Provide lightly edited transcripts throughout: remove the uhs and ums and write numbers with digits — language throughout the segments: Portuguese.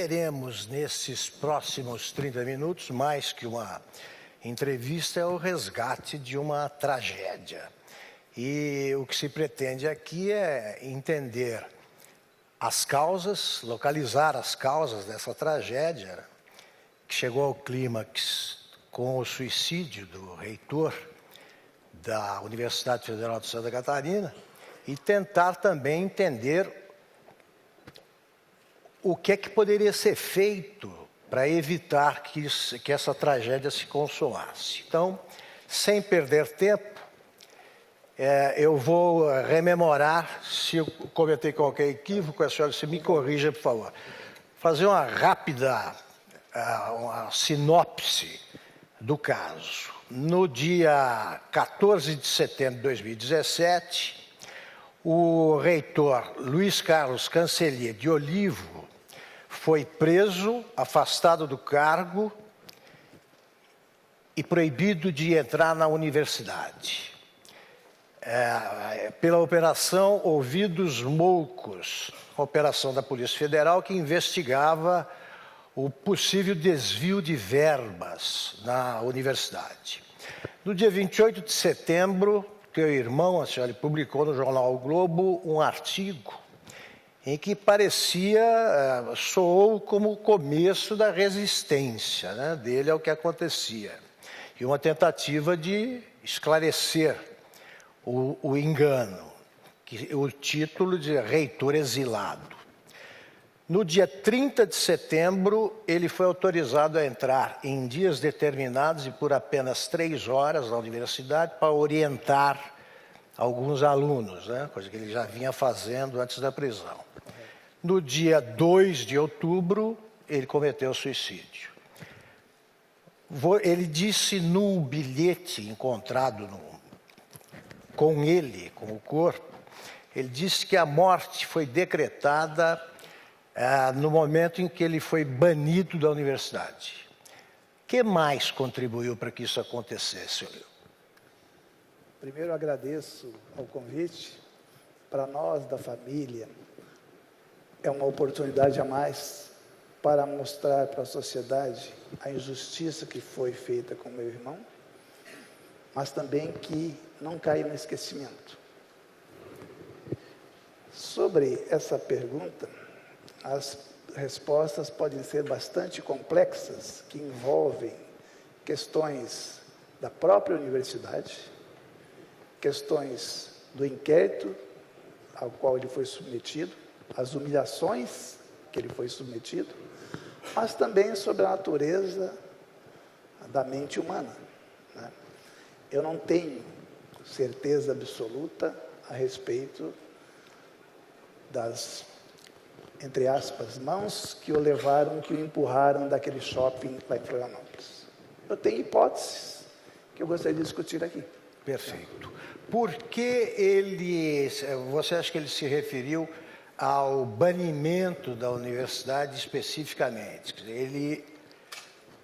teremos nesses próximos 30 minutos, mais que uma entrevista, é o resgate de uma tragédia. E o que se pretende aqui é entender as causas, localizar as causas dessa tragédia, que chegou ao clímax com o suicídio do reitor da Universidade Federal de Santa Catarina, e tentar também entender o que é que poderia ser feito para evitar que essa tragédia se consumasse. Então, sem perder tempo, eu vou rememorar, se eu cometei qualquer equívoco, a senhora se me corrija, por favor. Fazer uma rápida uma sinopse do caso. No dia 14 de setembro de 2017, o reitor Luiz Carlos Cancellier de Olivo foi preso, afastado do cargo e proibido de entrar na universidade. Pela operação Ouvidos Moucos, operação da Polícia Federal que investigava o possível desvio de verbas na universidade. No dia 28 de setembro, teu irmão, a senhora, publicou no jornal O Globo um artigo em que soou como o começo da resistência, né, dele ao que acontecia. E uma tentativa de esclarecer o engano, o título de reitor exilado. No dia 30 de setembro, ele foi autorizado a entrar em dias determinados e por apenas 3 horas na universidade para orientar alguns alunos, né? Coisa que ele já vinha fazendo antes da prisão. No dia 2 de outubro, ele cometeu suicídio. Ele disse num bilhete encontrado com ele, com o corpo, ele disse que a morte foi decretada no momento em que ele foi banido da universidade. O que mais contribuiu para que isso acontecesse, Olívio? Primeiro, agradeço ao convite. Para nós, da família, é uma oportunidade a mais para mostrar para a sociedade a injustiça que foi feita com meu irmão, mas também que não caia no esquecimento. Sobre essa pergunta, as respostas podem ser bastante complexas, que envolvem questões da própria universidade, questões do inquérito ao qual ele foi submetido, as humilhações que ele foi submetido, mas também sobre a natureza da mente humana, né? Eu não tenho certeza absoluta a respeito das, entre aspas, mãos que o levaram, que o empurraram daquele shopping lá em Florianópolis. Eu tenho hipóteses que eu gostaria de discutir aqui. Perfeito. Por que você acha que ele se referiu ao banimento da universidade especificamente?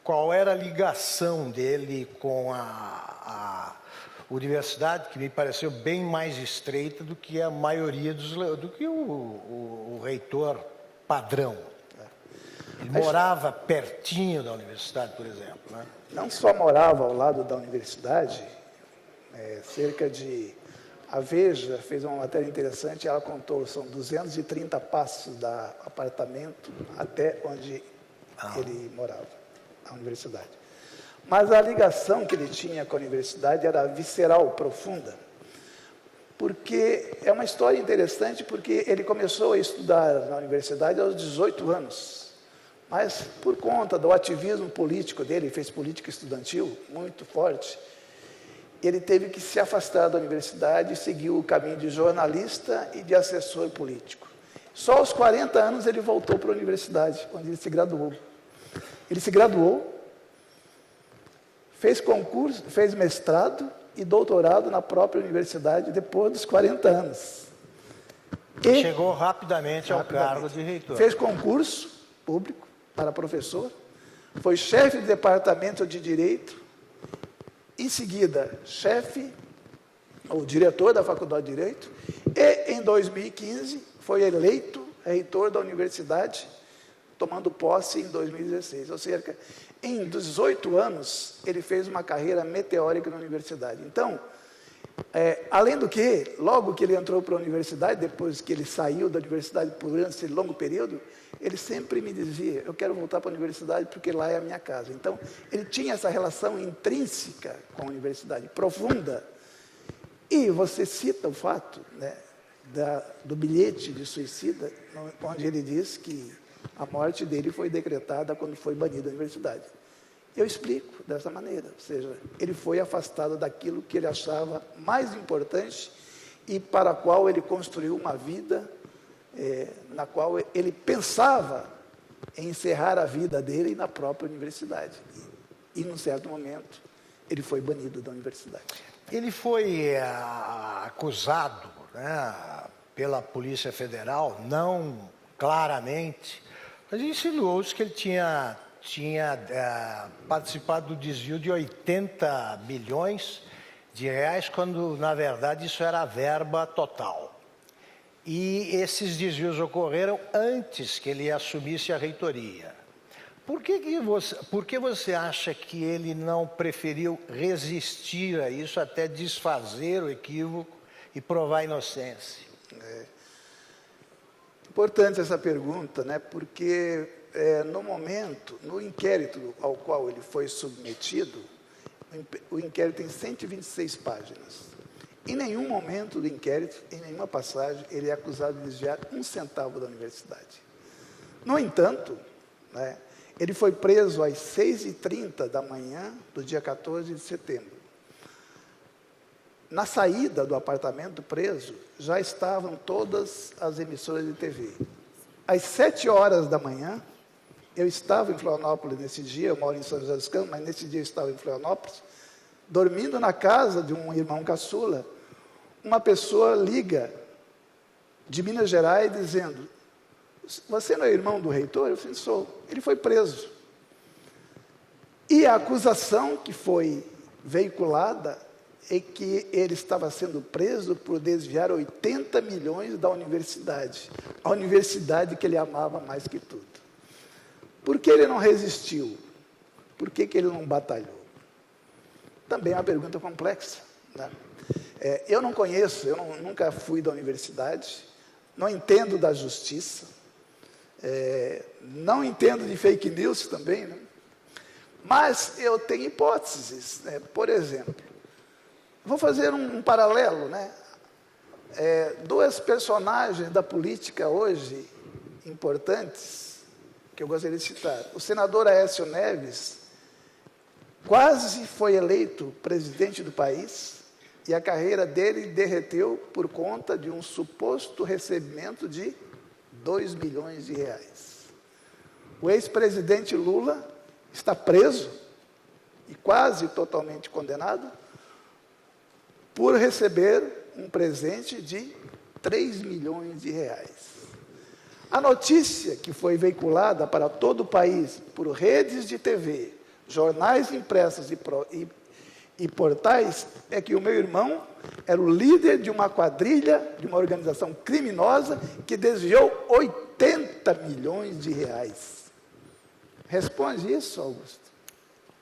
Qual era a ligação dele com a universidade, que me pareceu bem mais estreita do que a maioria do que o reitor padrão? Ele morava pertinho da universidade, por exemplo, né? Não só morava ao lado da universidade, cerca de... A Veja fez uma matéria interessante, ela contou, são 230 passos do apartamento até onde ele morava, a universidade. Mas a ligação que ele tinha com a universidade era visceral, profunda, porque é uma história interessante, porque ele começou a estudar na universidade aos 18 anos, mas por conta do ativismo político dele, ele fez política estudantil muito forte, ele teve que se afastar da universidade e seguir o caminho de jornalista e de assessor político. Só aos 40 anos ele voltou para a universidade, onde ele se graduou. Ele se graduou, fez concurso, fez mestrado e doutorado na própria universidade depois dos 40 anos. E chegou rapidamente ao cargo de reitor. Fez concurso público para professor, foi chefe de departamento de Direito, em seguida, chefe, ou diretor da Faculdade de Direito, e em 2015 foi eleito reitor da Universidade tomando posse em 2016. Ou seja, em 18 anos, ele fez uma carreira meteórica na universidade. Então, além do que, logo que ele entrou para a universidade, depois que ele saiu da universidade por esse longo período, ele sempre me dizia, eu quero voltar para a universidade porque lá é a minha casa. Então, ele tinha essa relação intrínseca com a universidade, profunda. E você cita o fato, né, do bilhete de suicida, onde ele diz que a morte dele foi decretada quando foi banido da universidade. Eu explico dessa maneira, ou seja, ele foi afastado daquilo que ele achava mais importante e para a qual ele construiu uma vida na qual ele pensava em encerrar a vida dele na própria universidade. E, num certo momento, ele foi banido da universidade. Ele foi acusado, né, pela Polícia Federal, não claramente, mas insinuou-se que ele tinha participado do desvio de 80 milhões de reais, quando, na verdade, isso era a verba total. E esses desvios ocorreram antes que ele assumisse a reitoria. Por que você acha que ele não preferiu resistir a isso até desfazer o equívoco e provar a inocência? Importante essa pergunta, né? Porque no momento, no inquérito ao qual ele foi submetido, o inquérito tem 126 páginas. Em nenhum momento do inquérito, em nenhuma passagem, ele é acusado de desviar um centavo da universidade. No entanto, né, ele foi preso às 6h30 da manhã do dia 14 de setembro. Na saída do apartamento preso, já estavam todas as emissoras de TV. Às 7 horas da manhã, eu estava em Florianópolis nesse dia, eu moro em São José dos Campos, mas nesse dia eu estava em Florianópolis, dormindo na casa de um irmão caçula. Uma pessoa liga de Minas Gerais dizendo, você não é irmão do reitor? Eu falei, sou. Ele foi preso. E a acusação que foi veiculada é que ele estava sendo preso por desviar 80 milhões da universidade, a universidade que ele amava mais que tudo. Por que ele não resistiu? Por que ele não batalhou? Também é uma pergunta complexa, né? Eu não conheço, nunca fui da universidade, não entendo da justiça, não entendo de fake news também, né? Mas eu tenho hipóteses, né? Por exemplo, vou fazer um paralelo, né? Duas personagens da política hoje importantes, que eu gostaria de citar. O senador Aécio Neves quase foi eleito presidente do país e a carreira dele derreteu por conta de um suposto recebimento de 2 milhões de reais. O ex-presidente Lula está preso e quase totalmente condenado por receber um presente de 3 milhões de reais. A notícia que foi veiculada para todo o país por redes de TV, jornais impressos e portais é que o meu irmão era o líder de uma quadrilha, de uma organização criminosa que desviou 80 milhões de reais. Responde isso, Augusto.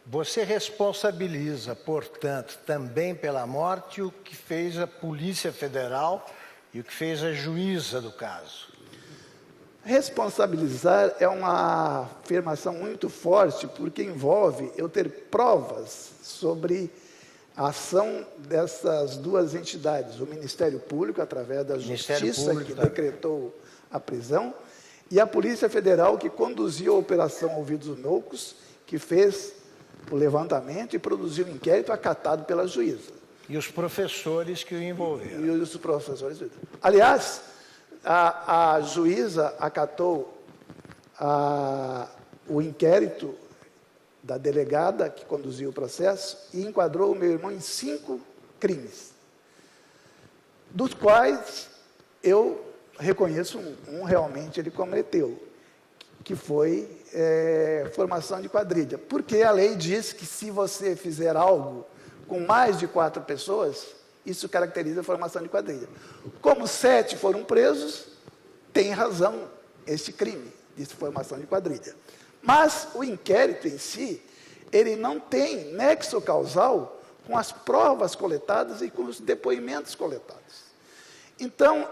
Você responsabiliza, portanto, também pela morte o que fez a Polícia Federal e o que fez a juíza do caso? Responsabilizar é uma afirmação muito forte, porque envolve eu ter provas sobre a ação dessas duas entidades, o Ministério Público, através da Justiça, que decretou a prisão, e a Polícia Federal, que conduziu a Operação Ouvidos Loucos, que fez o levantamento e produziu o inquérito acatado pela juíza. E os professores que o envolveram. E os professores. Aliás, a juíza acatou o inquérito da delegada que conduziu o processo e enquadrou o meu irmão em 5 crimes, dos quais eu reconheço um realmente ele cometeu, que foi formação de quadrilha. Porque a lei diz que se você fizer algo com mais de 4 pessoas, isso caracteriza a formação de quadrilha. Como 7 foram presos, tem razão este crime. de formação de quadrilha. Mas o inquérito em si, ele não tem nexo causal com as provas coletadas e com os depoimentos coletados. Então,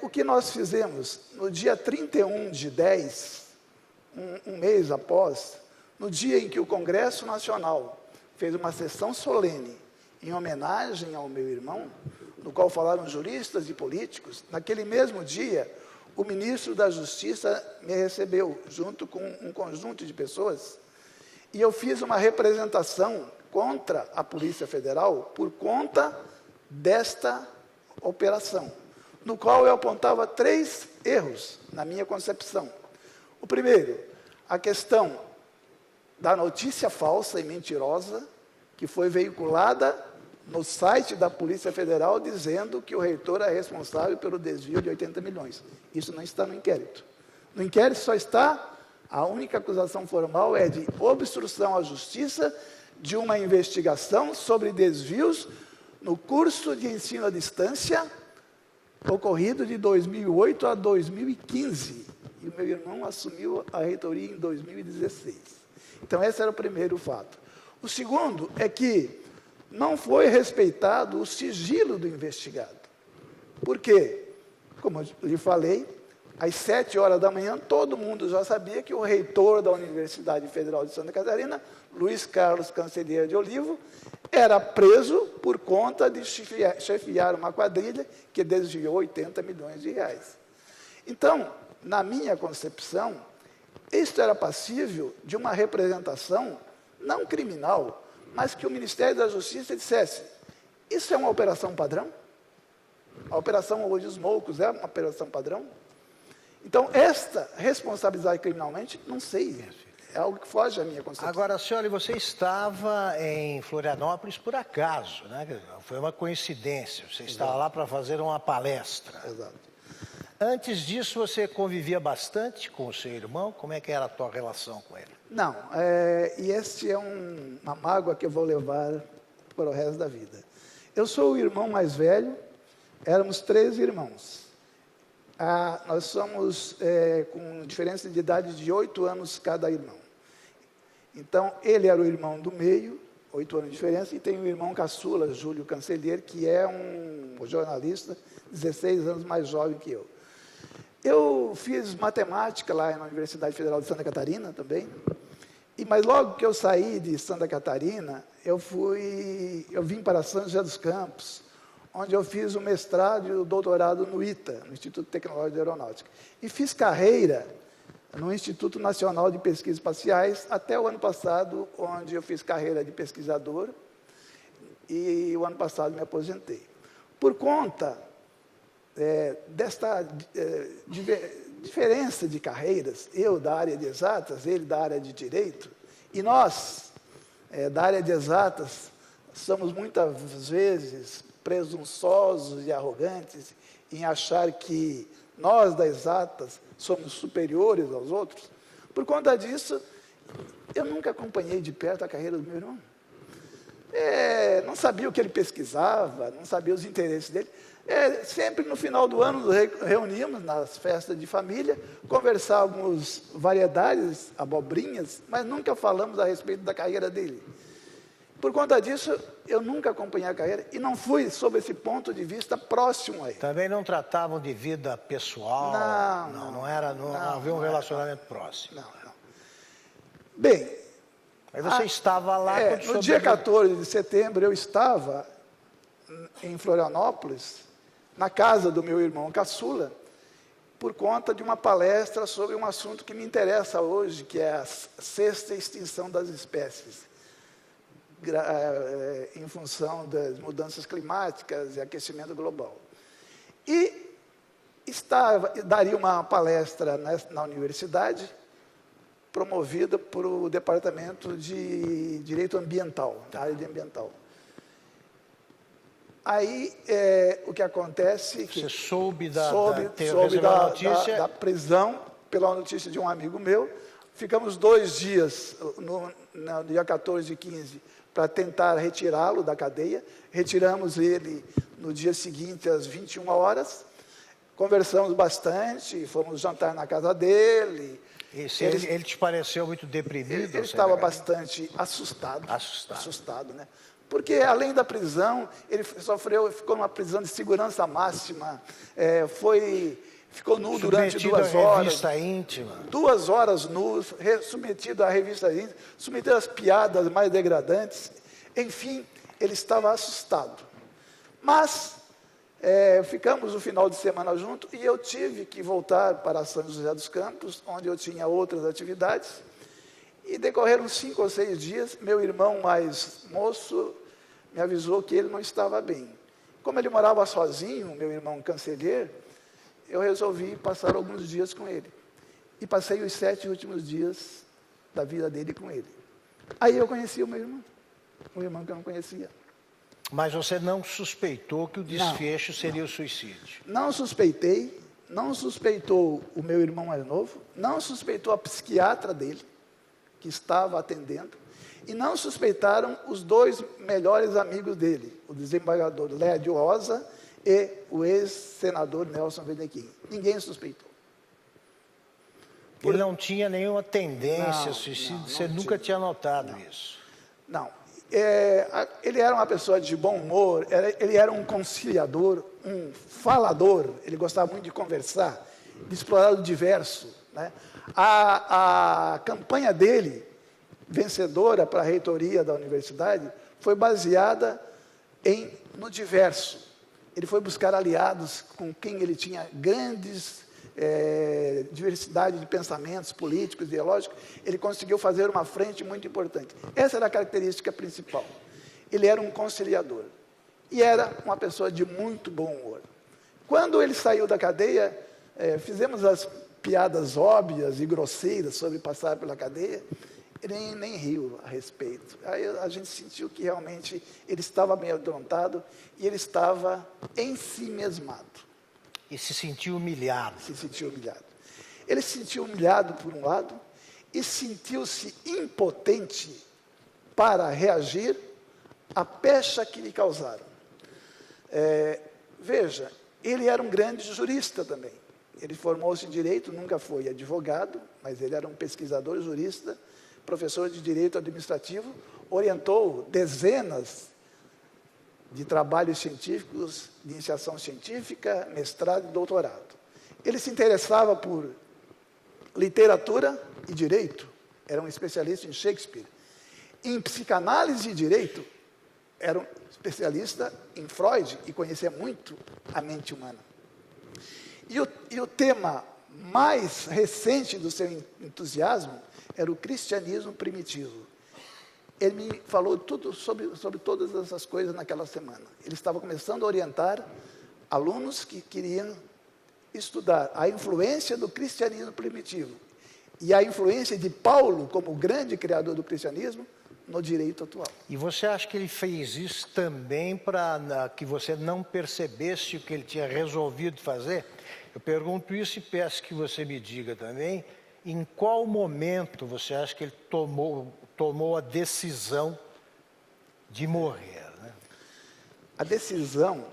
o que nós fizemos no dia 31/10, um mês após, no dia em que o Congresso Nacional fez uma sessão solene em homenagem ao meu irmão, no qual falaram juristas e políticos, naquele mesmo dia, o ministro da Justiça me recebeu, junto com um conjunto de pessoas, e eu fiz uma representação contra a Polícia Federal por conta desta operação, no qual eu apontava 3 erros na minha concepção. O primeiro, a questão da notícia falsa e mentirosa, que foi veiculada no site da Polícia Federal, dizendo que o reitor é responsável pelo desvio de 80 milhões. Isso não está no inquérito. No inquérito só está, a única acusação formal é de obstrução à justiça de uma investigação sobre desvios no curso de ensino à distância, ocorrido de 2008 a 2015. E o meu irmão assumiu a reitoria em 2016. Então, esse era o primeiro fato. O segundo é que não foi respeitado o sigilo do investigado. Por quê? Como eu lhe falei, às 7 horas da manhã, todo mundo já sabia que o reitor da Universidade Federal de Santa Catarina, Luiz Carlos Cancelheiro de Olivo, era preso por conta de chefiar uma quadrilha que desviou 80 milhões de reais. Então, na minha concepção, isto era passível de uma representação não criminal, mas que o Ministério da Justiça dissesse: isso é uma operação padrão? A operação Hoje os Moucos é uma operação padrão? Então, esta responsabilidade criminalmente, não sei, é algo que foge à minha concepção. Agora, senhora, você estava em Florianópolis por acaso, né? Foi uma coincidência, você estava lá para fazer uma palestra. Exato. Antes disso, você convivia bastante com o seu irmão? Como é que era a tua relação com ele? Não, e este é uma mágoa que eu vou levar para o resto da vida. Eu sou o irmão mais velho, éramos 3 irmãos. Nós somos com diferença de idade de 8 anos cada irmão. Então, ele era o irmão do meio, 8 anos de diferença, e tem o irmão caçula, Júlio Cancelheiro, que é um jornalista, 16 anos mais jovem que eu. Eu fiz matemática lá na Universidade Federal de Santa Catarina também, mas logo que eu saí de Santa Catarina, eu vim para São José dos Campos, onde eu fiz o mestrado e o doutorado no ITA, no Instituto Tecnológico de Aeronáutica. E fiz carreira no Instituto Nacional de Pesquisas Espaciais até o ano passado, onde eu fiz carreira de pesquisador, e o ano passado me aposentei. Por conta desta diferença de carreiras, eu da área de exatas, ele da área de direito, e nós, da área de exatas, somos muitas vezes presunçosos e arrogantes em achar que nós da exatas somos superiores aos outros. Por conta disso, eu nunca acompanhei de perto a carreira do meu irmão. Não sabia o que ele pesquisava, não sabia os interesses dele. Sempre no final do ano nos reuníamos nas festas de família, conversávamos variedades, abobrinhas, mas nunca falamos a respeito da carreira dele. Por conta disso, eu nunca acompanhei a carreira e não fui, sob esse ponto de vista, próximo a ele. Também não tratavam de vida pessoal? Não havia um relacionamento próximo? Não. Bem... Mas você estava lá... No dia 14 de setembro, eu estava em Florianópolis, na casa do meu irmão caçula, por conta de uma palestra sobre um assunto que me interessa hoje, que é a 6ª extinção das espécies, em função das mudanças climáticas e aquecimento global. E daria uma palestra na universidade, promovida por o Departamento de Direito Ambiental, da área de ambiental. Aí, o que acontece é que... Você soube da prisão, pela notícia de um amigo meu. Ficamos 2 dias, no dia 14 e 15, para tentar retirá-lo da cadeia. Retiramos ele no dia seguinte, às 21 horas. Conversamos bastante, fomos jantar na casa dele. Ele te pareceu muito deprimido? Ele estava bastante assustado. Assustado, né? Porque, além da prisão, ele ficou numa prisão de segurança máxima, ficou nu durante 2 horas. Revista íntima. 2 horas nu, submetido à revista íntima, submetido às piadas mais degradantes. Enfim, ele estava assustado. Mas ficamos o final de semana juntos e eu tive que voltar para São José dos Campos, onde eu tinha outras atividades. E decorreram 5 ou 6 dias, meu irmão mais moço me avisou que ele não estava bem. Como ele morava sozinho, meu irmão canceler, eu resolvi passar alguns dias com ele. E passei os 7 últimos dias da vida dele com ele. Aí eu conheci o meu irmão que eu não conhecia. Mas você não suspeitou que o desfecho seria o suicídio? Não suspeitei, não suspeitou o meu irmão mais novo, não suspeitou a psiquiatra dele, que estava atendendo, e não suspeitaram os 2 melhores amigos dele, o desembargador Lédio Rosa e o ex-senador Nelson Vedequim. Ninguém suspeitou. Ele não tinha nenhuma tendência a suicídio, você nunca tinha notado isso? Não. Ele era uma pessoa de bom humor, ele era um conciliador, um falador, ele gostava muito de conversar, de explorar o diverso, né? A campanha dele, vencedora para a reitoria da universidade, foi baseada no diverso. Ele foi buscar aliados com quem ele tinha grandes diversidade de pensamentos políticos, ideológicos. Ele conseguiu fazer uma frente muito importante. Essa era a característica principal. Ele era um conciliador e era uma pessoa de muito bom humor. Quando ele saiu da cadeia, fizemos as piadas óbvias e grosseiras sobre passar pela cadeia. Ele nem riu a respeito. Aí a gente sentiu que realmente ele estava meio amedrontado e ele estava ensimesmado. E se sentiu humilhado. Se sentiu humilhado. Ele se sentiu humilhado por um lado e sentiu-se impotente para reagir à pecha que lhe causaram. Veja, ele era um grande jurista também. Ele formou-se em Direito, nunca foi advogado, mas ele era um pesquisador jurista, professor de Direito Administrativo, orientou dezenas de trabalhos científicos, de iniciação científica, mestrado e doutorado. Ele se interessava por literatura e direito, era um especialista em Shakespeare. Em psicanálise e direito, era um especialista em Freud e conhecia muito a mente humana. E o tema mais recente do seu entusiasmo era o cristianismo primitivo. Ele me falou tudo sobre todas essas coisas naquela semana. Ele estava começando a orientar alunos que queriam estudar a influência do cristianismo primitivo e a influência de Paulo, como o grande criador do cristianismo, no direito atual. E você acha que ele fez isso também para que você não percebesse o que ele tinha resolvido fazer? Eu pergunto isso e peço que você me diga também, em qual momento você acha que ele tomou a decisão de morrer? Né? A decisão,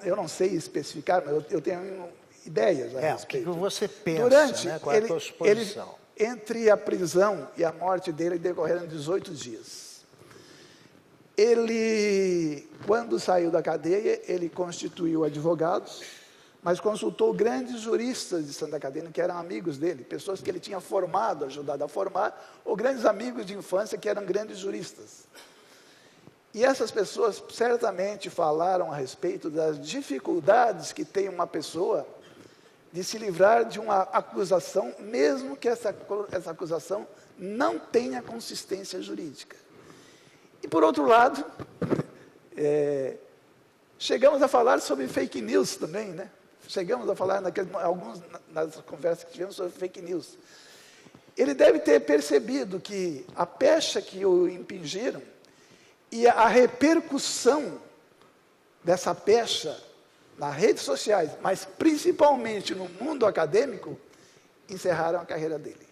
eu não sei especificar, mas eu tenho ideias a respeito. O que você pensa, né? Qual é a tua suposição? Entre a prisão e a morte dele decorreram 18 dias. Ele, quando saiu da cadeia, ele constituiu advogados, mas consultou grandes juristas de Santa Catarina, que eram amigos dele, pessoas que ele tinha formado, ajudado a formar, ou grandes amigos de infância que eram grandes juristas. E essas pessoas certamente falaram a respeito das dificuldades que tem uma pessoa de se livrar de uma acusação, mesmo que essa acusação não tenha consistência jurídica. E, por outro lado, chegamos a falar sobre fake news também, né? Chegamos a falar nas conversas que tivemos sobre fake news. Ele deve ter percebido que a pecha que o impingiram e a repercussão dessa pecha nas redes sociais, mas principalmente no mundo acadêmico, encerraram a carreira dele.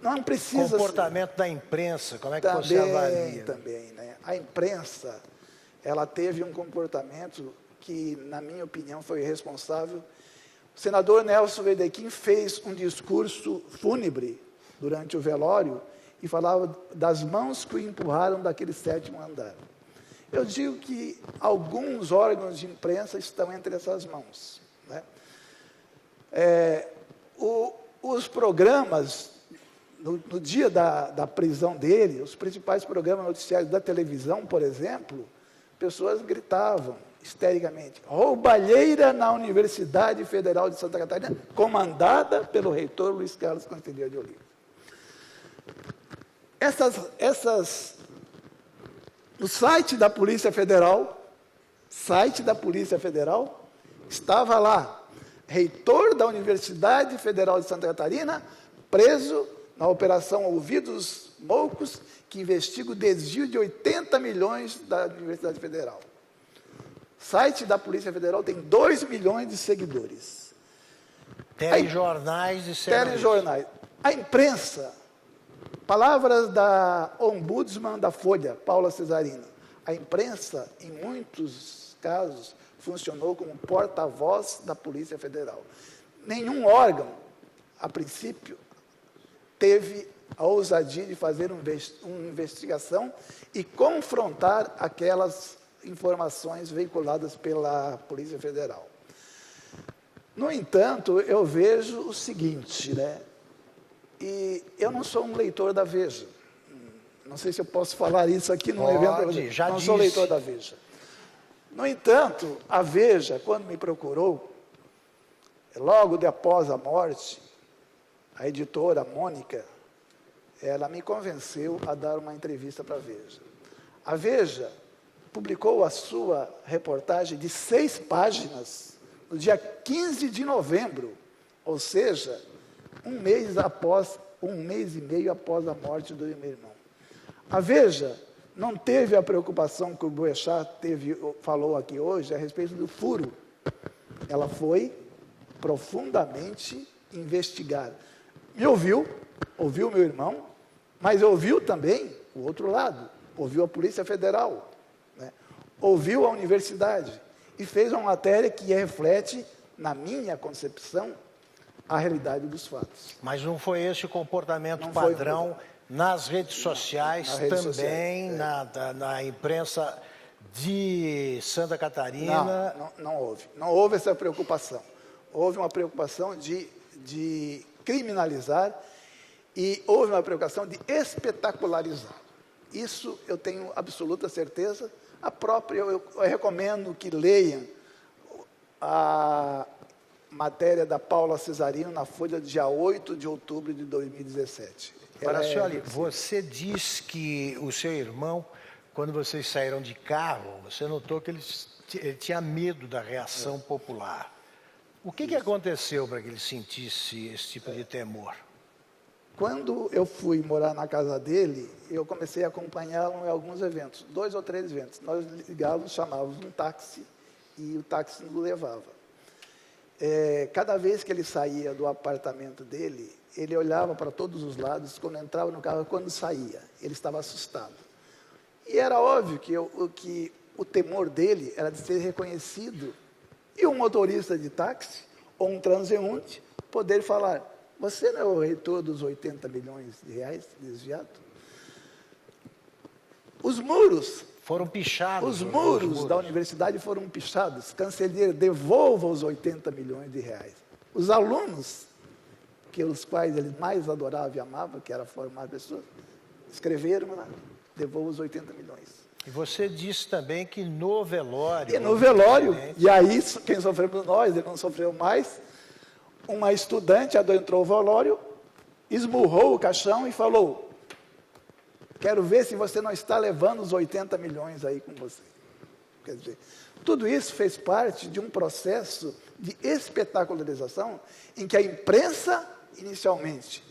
Não precisa... Comportamento da imprensa, como é que você avalia? Também, né? A imprensa, ela teve um comportamento que, na minha opinião, foi responsável. O senador Nelson Wedekind fez um discurso fúnebre durante o velório e falava das mãos que o empurraram daquele 7º andar. Eu digo que alguns órgãos de imprensa estão entre essas mãos, né? Os programas, no dia da prisão dele, os principais programas noticiários da televisão, por exemplo, pessoas gritavam histericamente: roubalheira na Universidade Federal de Santa Catarina, comandada pelo reitor Luiz Carlos Constantino de Oliveira. No site da Polícia Federal, estava lá: reitor da Universidade Federal de Santa Catarina, preso na Operação Ouvidos Moucos, que investiga o desvio de 80 milhões da Universidade Federal. O site da Polícia Federal tem 2 milhões de seguidores. Telejornais e telejornais. A imprensa, palavras da ombudsman da Folha, Paula Cesarino, a imprensa, em muitos casos, funcionou como porta-voz da Polícia Federal. Nenhum órgão, a princípio, teve a ousadia de fazer uma investigação e confrontar aquelas informações veiculadas pela Polícia Federal. No entanto, eu vejo o seguinte, né? E eu não sou um leitor da Veja. Não sei se eu posso falar isso aqui no evento. Já não disse. Sou leitor da Veja. No entanto, a Veja, quando me procurou, logo após a morte, a editora Mônica, ela me convenceu a dar uma entrevista para a Veja. A Veja publicou a sua reportagem de 6 páginas no dia 15 de novembro, ou seja, um mês e meio após a morte do meu irmão. A Veja não teve a preocupação que o Boechat falou aqui hoje a respeito do furo. Ela foi profundamente investigar. Me ouviu meu irmão, mas ouviu também o outro lado, ouviu a Polícia Federal, né? Ouviu a universidade e fez uma matéria que reflete, na minha concepção, a realidade dos fatos. Mas não foi esse o comportamento padrão nas redes sociais, também na imprensa de Santa Catarina? Não houve. Não houve essa preocupação. Houve uma preocupação de criminalizar e houve uma preocupação de espetacularizar. Isso eu tenho absoluta certeza. Eu recomendo que leiam a matéria da Paula Cesarino na Folha, dia 8 de outubro de 2017. Paracioli, você diz que o seu irmão, quando vocês saíram de carro, você notou que ele tinha medo da reação popular. O que aconteceu para que ele sentisse esse tipo de temor? Quando eu fui morar na casa dele, eu comecei a acompanhá-lo em alguns eventos, 2 ou 3 eventos. Nós ligávamos, chamávamos um táxi e o táxi nos levava. Cada vez que ele saía do apartamento dele, ele olhava para todos os lados, quando entrava no carro, quando saía, ele estava assustado. E era óbvio que o temor dele era de ser reconhecido e um motorista de táxi ou um transeunte poder falar: você não é o reitor dos 80 milhões de reais desviado? Os muros foram pichados. Os muros da universidade foram pichados. Cancelheiro, devolva os 80 milhões de reais. Os alunos, os quais ele mais adorava e amava, que era formar pessoas, escreveram lá: devolva os 80 milhões. E você disse também que no velório... E aí, quem sofremos nós, ele não sofreu mais, uma estudante adentrou o velório, esmurrou o caixão e falou: quero ver se você não está levando os 80 milhões aí com você. Quer dizer, tudo isso fez parte de um processo de espetacularização em que a imprensa, inicialmente,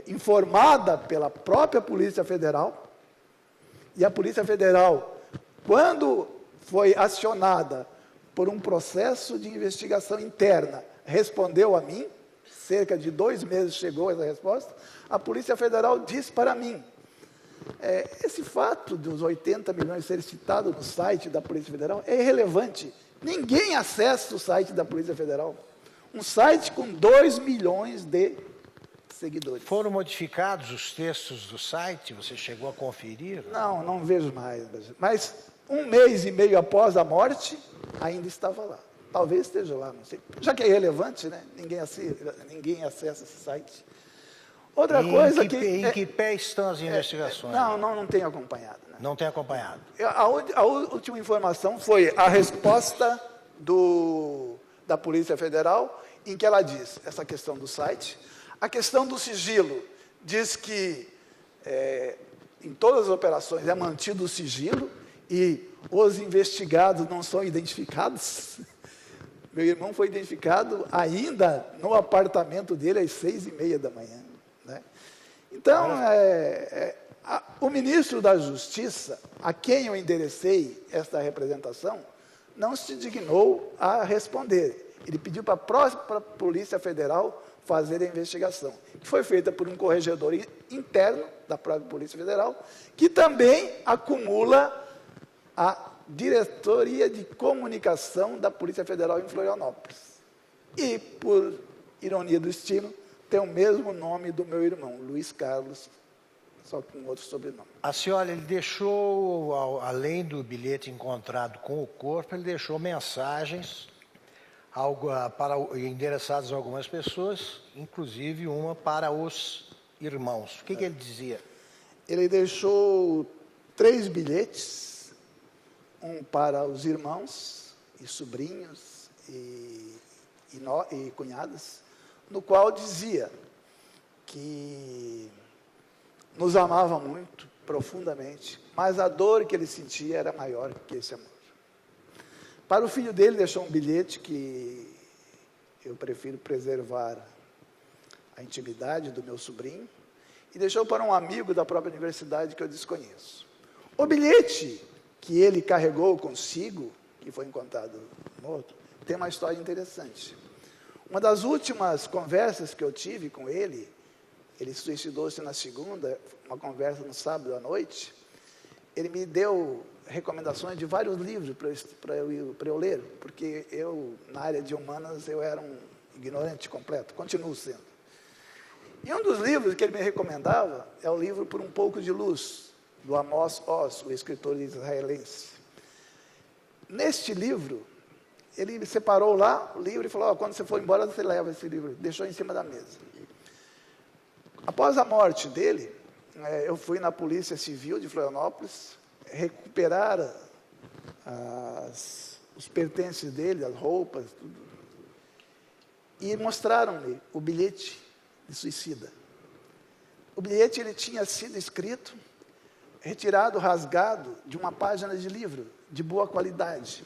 informada pela própria Polícia Federal, e a Polícia Federal, quando foi acionada por um processo de investigação interna, respondeu a mim, cerca de 2 meses chegou essa resposta, a Polícia Federal disse para mim: esse fato dos 80 milhões ser citado no site da Polícia Federal é irrelevante. Ninguém acessa o site da Polícia Federal. Um site com 2 milhões de seguidores. Foram modificados os textos do site? Você chegou a conferir? Não, não vejo mais. Mas 1 mês e meio após a morte, ainda estava lá. Talvez esteja lá, não sei. Já que é irrelevante, né? Ninguém acessa esse site. Outra coisa Em que pé estão as investigações? Não tenho acompanhado. Né? Não tem acompanhado. A última informação foi a resposta da Polícia Federal, em que ela diz, essa questão do site, a questão do sigilo, diz que em todas as operações é mantido o sigilo e os investigados não são identificados. Meu irmão foi identificado ainda no apartamento dele às 6h30 da manhã. Né? Então, o ministro da Justiça, a quem eu enderecei esta representação, não se dignou a responder. Ele pediu para a própria Polícia Federal fazer a investigação, que foi feita por um corregedor interno da própria Polícia Federal, que também acumula a Diretoria de Comunicação da Polícia Federal em Florianópolis. E, por ironia do destino, tem o mesmo nome do meu irmão, Luiz Carlos, só com outro sobrenome. A senhora, ele deixou, além do bilhete encontrado com o corpo, ele deixou mensagens endereçadas a algumas pessoas, inclusive uma para os irmãos. O que ele dizia? Ele deixou 3 bilhetes, um para os irmãos e sobrinhos e cunhadas, no qual dizia que nos amava muito, profundamente, mas a dor que ele sentia era maior que esse amor. Para o filho dele, deixou um bilhete que eu prefiro preservar a intimidade do meu sobrinho, e deixou para um amigo da própria universidade que eu desconheço. O bilhete que ele carregou consigo, que foi encontrado morto, tem uma história interessante. Uma das últimas conversas que eu tive com ele suicidou-se na segunda, uma conversa no sábado à noite, ele me deu recomendações de vários livros para eu ler, porque eu, na área de humanas, eu era um ignorante completo, continuo sendo. E um dos livros que ele me recomendava é o livro Por um Pouco de Luz, do Amos Oz, o escritor israelense. Neste livro, ele separou lá o livro e falou, quando você for embora, você leva esse livro. Deixou em cima da mesa. Após a morte dele, eu fui na Polícia Civil de Florianópolis, recuperar os pertences dele, as roupas, tudo. E mostraram-me o bilhete de suicida. O bilhete ele tinha sido escrito, retirado, rasgado de uma página de livro, de boa qualidade.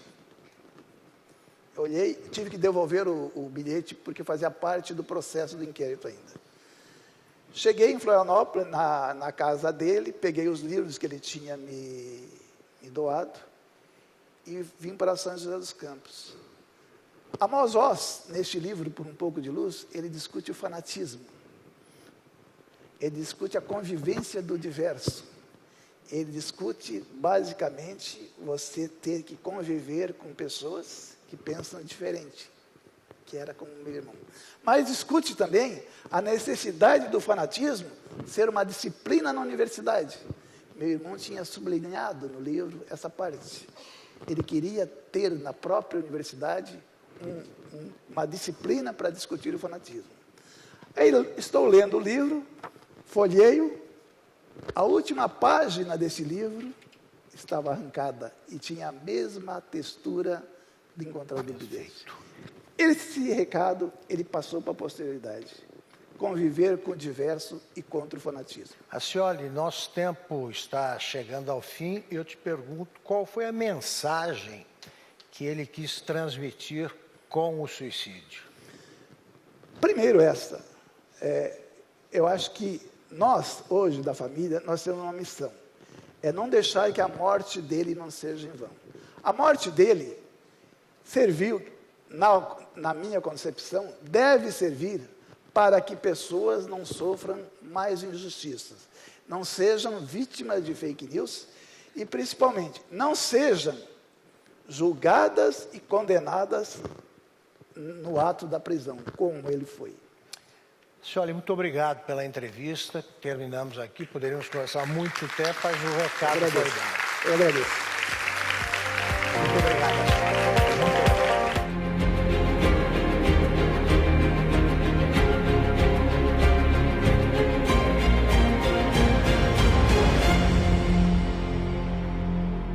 Eu olhei, tive que devolver o bilhete, porque fazia parte do processo do inquérito ainda. Cheguei em Florianópolis, na casa dele, peguei os livros que ele tinha me doado, e vim para São José dos Campos. Amos Oz, neste livro, Por um Pouco de Luz, ele discute o fanatismo. Ele discute a convivência do diverso. Ele discute, basicamente, você ter que conviver com pessoas que pensam diferente, que era como meu irmão. Mas discute também a necessidade do fanatismo ser uma disciplina na universidade. Meu irmão tinha sublinhado no livro essa parte. Ele queria ter na própria universidade uma disciplina para discutir o fanatismo. Aí estou lendo o livro, folheio, a última página desse livro estava arrancada e tinha a mesma textura de encontrar do bilhete. Esse recado ele passou para a posterioridade. Conviver com o diverso e contra o fanatismo. Acioli, nosso tempo está chegando ao fim e eu te pergunto qual foi a mensagem que ele quis transmitir com o suicídio. Primeiro eu acho que nós, hoje, da família, nós temos uma missão. É não deixar que a morte dele não seja em vão. A morte dele serviu, na minha concepção, deve servir para que pessoas não sofram mais injustiças, não sejam vítimas de fake news e, principalmente, não sejam julgadas e condenadas no ato da prisão, como ele foi. Senhor, muito obrigado pela entrevista. Terminamos aqui, poderíamos conversar muito tempo, mas o recado foi dado. Eu agradeço.